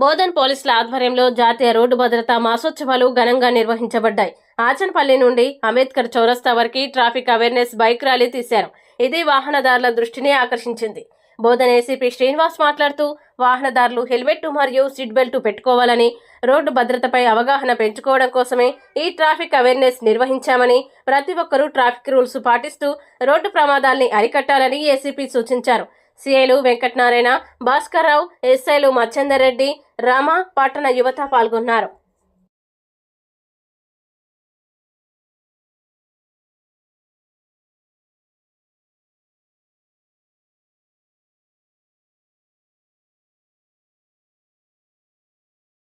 బోధన్ పోలీసుల ఆధ్వర్యంలో జాతీయ రోడ్డు భద్రతా మాసోత్సవాలు ఘనంగా నిర్వహించబడ్డాయి. ఆచన్పల్లి నుండి అంబేద్కర్ చౌరస్తా వరకు ట్రాఫిక్ అవేర్నెస్ బైక్ ర్యాలీ తీశారు. ఇది వాహనదారుల దృష్టిని ఆకర్షించింది. బోధన్ ఏసీపీ శ్రీనివాస్ మాట్లాడుతూ వాహనదారులు హెల్మెట్ మరియు సీట్ బెల్ట్ పెట్టుకోవాలని, రోడ్డు భద్రతపై అవగాహన పెంచుకోవడం కోసమే ఈ ట్రాఫిక్ అవేర్నెస్ నిర్వహించామని, ప్రతి ఒక్కరూ ట్రాఫిక్ రూల్స్ పాటిస్తూ రోడ్డు ప్రమాదాల్ని అరికట్టాలని ఏసీపీ సూచించారు. సిఐలు వెంకటనారాయణ, భాస్కర్రావు, ఎస్ఐలు మచ్చందర్ రెడ్డి, రామ, పట్టణ యువత పాల్గొన్నారు.